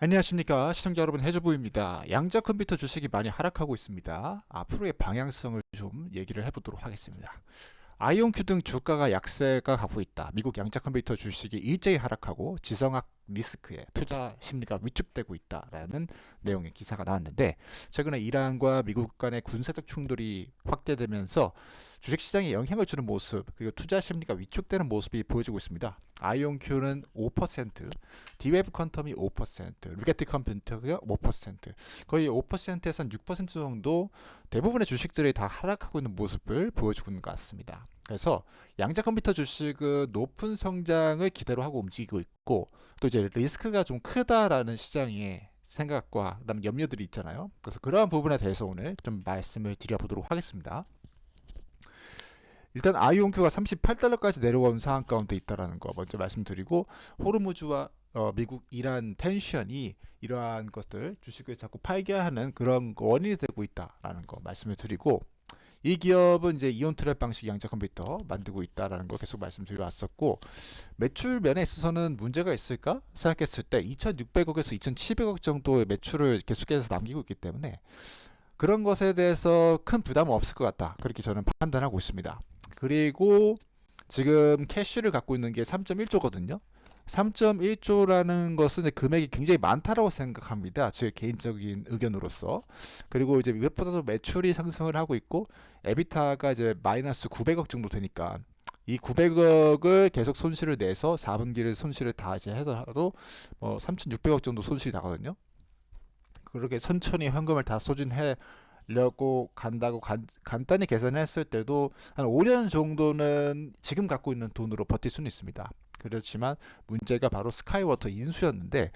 안녕하십니까 시청자 여러분, 해주부입니다. 양자 컴퓨터 주식이 많이 하락하고 있습니다. 앞으로의 방향성을 좀 얘기를 해보도록 하겠습니다. 아이온큐 등 주가가 약세가 가고 있다. 미국 양자 컴퓨터 주식이 일제히 하락하고 지정학 리스크에 투자 심리가 위축되고 있다라는 내용의 기사가 나왔는데, 최근에 이란과 미국 간의 군사적 충돌이 확대되면서 주식시장에 영향을 주는 모습, 그리고 투자 심리가 위축되는 모습이 보여지고 있습니다. 아이온큐는 5%, 디웨브 퀀텀이 5%, 루게티 컴퓨터가 5%, 거의 5%에서 6% 정도 대부분의 주식들이 다 하락하고 있는 모습을 보여주고 있는 것 같습니다. 그래서 양자 컴퓨터 주식은 높은 성장을 기대로 하고 움직이고 있고, 또 이제 리스크가 좀 크다라는 시장의 생각과 그다음에 염려들이 있잖아요. 그래서 그러한 부분에 대해서 오늘 좀 말씀을 드려보도록 하겠습니다. 일단 아이온큐가 38달러까지 내려온 상황 가운데 있다라는 거 먼저 말씀드리고, 호르무즈와 미국 이란 텐션이 이러한 것들 주식을 자꾸 팔게 하는 그런 원인이 되고 있다라는 거 말씀을 드리고, 이 기업은 이제 이온 트랩 방식 양자 컴퓨터 만들고 있다라는 거 계속 말씀드려 왔었고, 매출 면에 있어서는 문제가 있을까 생각했을 때 2,600억에서 2,700억 정도의 매출을 계속해서 남기고 있기 때문에 그런 것에 대해서 큰 부담은 없을 것 같다, 그렇게 저는 판단하고 있습니다. 그리고 지금 캐시를 갖고 있는 게 3.1조거든요. 3.1조라는 것은 금액이 굉장히 많다라고 생각합니다. 제 개인적인 의견으로서. 그리고 이제 무엇보다도 매출이 상승을 하고 있고, 에비타가 이제 마이너스 900억 정도 되니까 이 900억을 계속 손실을 내서 4분기를 손실을 다 이제 하더라도 3,600억 정도 손실이 나거든요. 그렇게 천천히 현금을 다 소진해 려고 간다고 간단히 계산했을 때도 한 5년 정도는 지금 갖고 있는 돈으로 버틸 수는 있습니다. 그렇지만 문제가 바로 스카이워터 인수였는데,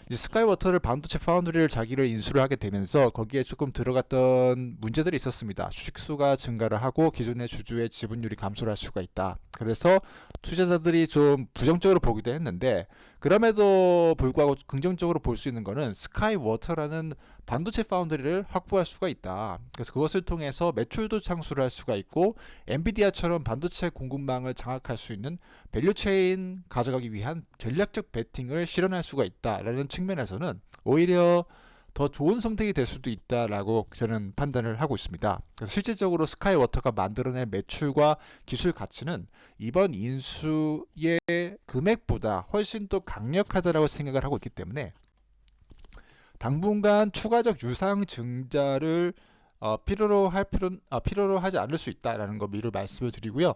이제 스카이워터를 반도체 파운드리를 자기를 인수를 하게 되면서 거기에 조금 들어갔던 문제들이 있었습니다. 주식수가 증가를 하고 기존의 주주의 지분율이 감소를 할 수가 있다. 그래서 투자자들이 좀 부정적으로 보기도 했는데, 그럼에도 불구하고 긍정적으로 볼 수 있는 거는 스카이워터라는 반도체 파운드리를 확보할 수가 있다. 그래서 그것을 통해서 매출도 창출을 할 수가 있고, 엔비디아처럼 반도체 공급망을 장악할 수 있는 밸류체인 가져가기 위한 전략적 베팅을 실현할 수가 있다라는 측면에서는 오히려 더 좋은 선택이 될 수도 있다라고 저는 판단을 하고 있습니다. 그래서 실질적으로 스카이워터가 만들어낸 매출과 기술 가치는 이번 인수의 금액보다 훨씬 더 강력하다라고 생각을 하고 있기 때문에 당분간 추가적 유상 증자를 필요로 하지 않을 수 있다라는 거 미리 말씀을 드리고요.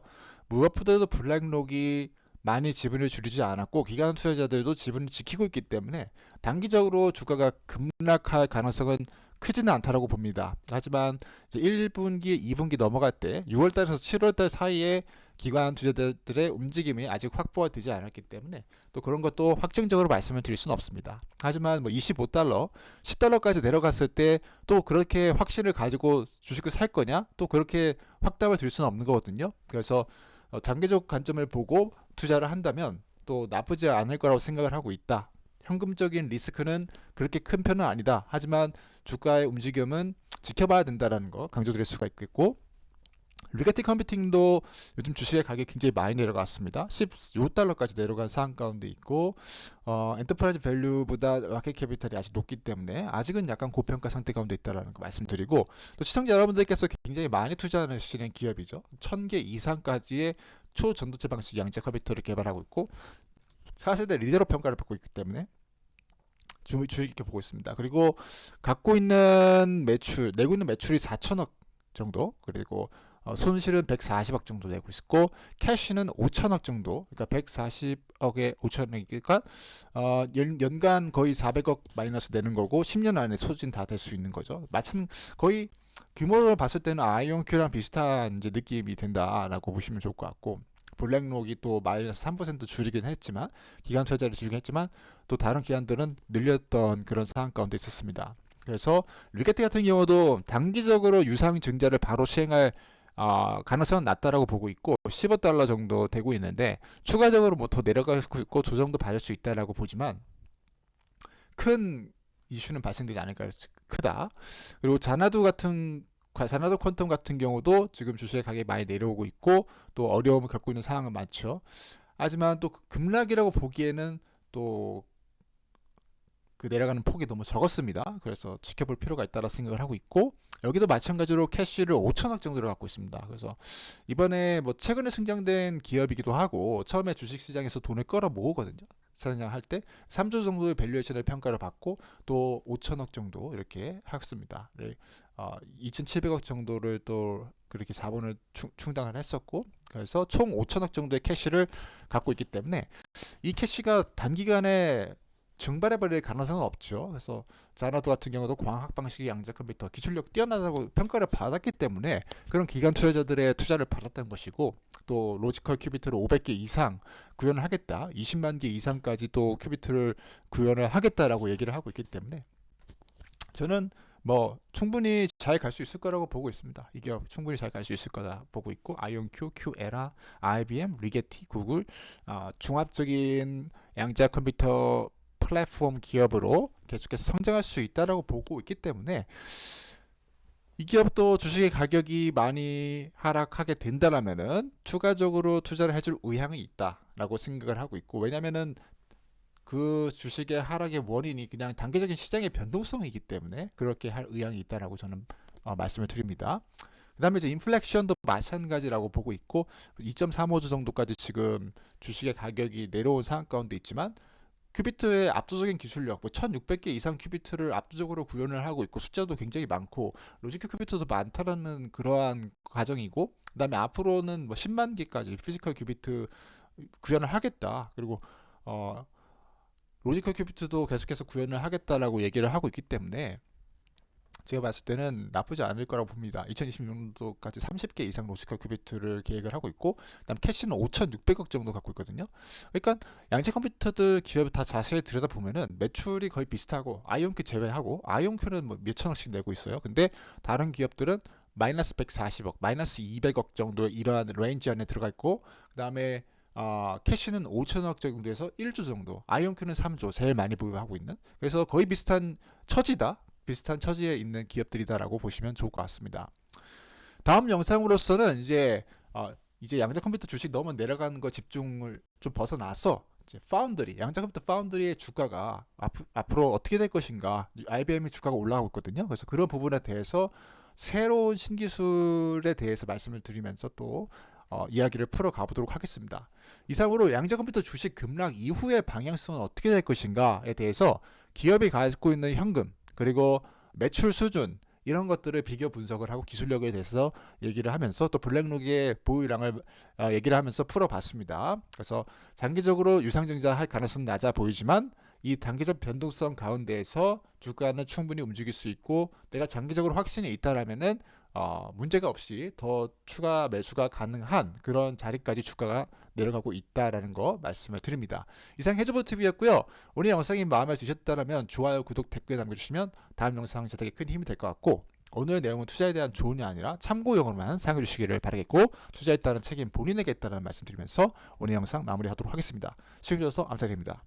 무엇보다도 블랙록이 많이 지분을 줄이지 않았고, 기관 투자자들도 지분을 지키고 있기 때문에 단기적으로 주가가 급락할 가능성은 크지는 않다라고 봅니다. 하지만 이제 1분기, 2분기 넘어갈 때 6월달에서 7월달 사이에 기관 투자자들의 움직임이 아직 확보가 되지 않았기 때문에 또 그런 것도 확정적으로 말씀을 드릴 수는 없습니다. 하지만 25달러, 10달러까지 내려갔을 때 또 그렇게 확신을 가지고 주식을 살 거냐? 또 그렇게 확답을 드릴 수는 없는 거거든요. 그래서 장기적 관점을 보고 투자를 한다면 또 나쁘지 않을 거라고 생각을 하고 있다. 현금적인 리스크는 그렇게 큰 편은 아니다. 하지만 주가의 움직임은 지켜봐야 된다는 거 강조드릴 수가 있겠고, 리게티 컴퓨팅도 요즘 주식의 가격이 굉장히 많이 내려갔습니다. 15달러까지 내려간 상황 가운데 있고, 엔터프라이즈 밸류보다 마켓 캐피탈이 아직 높기 때문에 아직은 약간 고평가 상태 가운데 있다는 거 말씀드리고, 또 시청자 여러분들께서 굉장히 많이 투자하시는 기업이죠. 1000개 이상까지의 초전도체 방식 양자 컴퓨터를 개발하고 있고 4세대 리더로 평가를 받고 있기 때문에 주의 깊게 보고 있습니다. 그리고 갖고 있는 매출, 내고 있는 매출이 4천억 정도, 그리고 손실은 140억 정도 내고 있고, 캐시는 5천억 정도, 그러니까 140억에 5천억이니까 연간 거의 400억 마이너스 내는 거고 10년 안에 소진 다 될 수 있는 거죠. 거의 규모를 봤을 때는 아이온큐랑 비슷한 이제 느낌이 된다라고 보시면 좋을 것 같고, 블랙록이 또 마이너스 3% 줄이긴 했지만, 기간 투자를 줄이긴 했지만 또 다른 기관들은 늘렸던 그런 상황 가운데 있었습니다. 그래서 리게티 같은 경우도 단기적으로 유상 증자를 바로 시행할 가능성은 낮다라고 보고 있고 15달러 정도 되고 있는데, 추가적으로 뭐 더 내려가고 있고 조정도 받을 수 있다라고 보지만 큰 이슈는 발생되지 않을까, 크다. 그리고 자나두 퀀텀 같은 경우도 지금 주식의 가격이 많이 내려오고 있고 또 어려움을 겪고 있는 상황은 많죠. 하지만 또 급락이라고 보기에는 또 그 내려가는 폭이 너무 적었습니다. 그래서 지켜볼 필요가 있다고 생각을 하고 있고, 여기도 마찬가지로 캐시를 5천억 정도를 갖고 있습니다. 그래서 이번에 뭐 최근에 승장된 기업이기도 하고 처음에 주식시장에서 돈을 끌어 모으거든요. 상장할 때 3조 정도의 밸류에이션의 평가를 받고 또 5천억 정도 이렇게 했습니다. 2,700억 정도를 또 그렇게 자본을 충당을 했었고, 그래서 총 5천억 정도의 캐시를 갖고 있기 때문에 이 캐시가 단기간에 증발해버릴 가능성은 없죠. 그래서 자나도 같은 경우도 광학 방식의 양자 컴퓨터 기술력 뛰어나다고 평가를 받았기 때문에 그런 기관 투자자들의 투자를 받았던 것이고, 또 로지컬 큐비트를 500개 이상 구현을 하겠다, 20만 개 이상까지 또 큐비트를 구현을 하겠다라고 얘기를 하고 있기 때문에 저는 뭐 충분히 잘 갈 수 있을 거라고 보고 있습니다. 이 기업 충분히 잘 갈 수 있을 거다 보고 있고, 아이온큐, 큐에라, IBM, 리게티, 구글 종합적인 양자 컴퓨터 플랫폼 기업으로 계속해서 성장할 수 있다라고 보고 있기 때문에 이 기업도 주식의 가격이 많이 하락하게 된다라면은 추가적으로 투자를 해줄 의향이 있다라고 생각을 하고 있고, 왜냐면은 그 주식의 하락의 원인이 그냥 단기적인 시장의 변동성이기 때문에 그렇게 할 의향이 있다라고 저는 말씀을 드립니다. 그 다음에 이제 인플렉션도 마찬가지라고 보고 있고, 2.35조 정도까지 지금 주식의 가격이 내려온 상황 가운데 있지만 큐비트의 압도적인 기술력, 뭐 1600개 이상 큐비트를 압도적으로 구현을 하고 있고 숫자도 굉장히 많고 로지컬 큐비트도 많다라는 그러한 과정이고, 그 다음에 앞으로는 뭐 10만 개까지 피지컬 큐비트 구현을 하겠다, 그리고 로지컬 큐비트도 계속해서 구현을 하겠다라고 얘기를 하고 있기 때문에 제가 봤을 때는 나쁘지 않을 거라고 봅니다. 2026년도까지 30개 이상 로지컬 큐비트를 계획을 하고 있고, 그다음 캐시는 5,600억 정도 갖고 있거든요. 그러니까 양자 컴퓨터들 기업을 다 자세히 들여다보면은 매출이 거의 비슷하고, 아이온큐 제외하고, 아이온큐는 뭐 몇천억씩 내고 있어요. 근데 다른 기업들은 마이너스 140억, 마이너스 200억 정도의 이러한 레인지 안에 들어가 있고, 그다음에 캐시는 5천억 정도에서 1조 정도, 아이온큐는 3조, 제일 많이 보유하고 있는, 그래서 거의 비슷한 처지다, 비슷한 처지에 있는 기업들이다라고 보시면 좋을 것 같습니다. 다음 영상으로서는 이제 양자 컴퓨터 주식 너무 내려가는 거 집중을 좀 벗어나서 이제 양자 컴퓨터 파운드리의 주가가 앞으로 어떻게 될 것인가, IBM의 주가가 올라가고 있거든요. 그래서 그런 부분에 대해서 새로운 신기술에 대해서 말씀을 드리면서 또 이야기를 풀어 가보도록 하겠습니다. 이상으로 양자 컴퓨터 주식 급락 이후의 방향성은 어떻게 될 것인가에 대해서 기업이 가지고 있는 현금, 그리고 매출 수준, 이런 것들을 비교 분석을 하고 기술력에 대해서 얘기를 하면서 또 블랙록의 보유량을 얘기를 하면서 풀어봤습니다. 그래서 장기적으로 유상증자 할 가능성은 낮아 보이지만 이 단기적 변동성 가운데에서 주가는 충분히 움직일 수 있고, 내가 장기적으로 확신이 있다라면은 문제가 없이 더 추가 매수가 가능한 그런 자리까지 주가가 내려가고 있다라는 거 말씀을 드립니다. 이상 해저버TV였고요. 오늘 영상이 마음에 드셨다면 좋아요, 구독, 댓글 남겨주시면 다음 영상 제작에 큰 힘이 될 것 같고, 오늘 내용은 투자에 대한 조언이 아니라 참고용으로만 사용해 주시기를 바라겠고, 투자에 따른 책임 본인에게 있다는 말씀 드리면서 오늘 영상 마무리하도록 하겠습니다. 시청해주셔서 감사드립니다.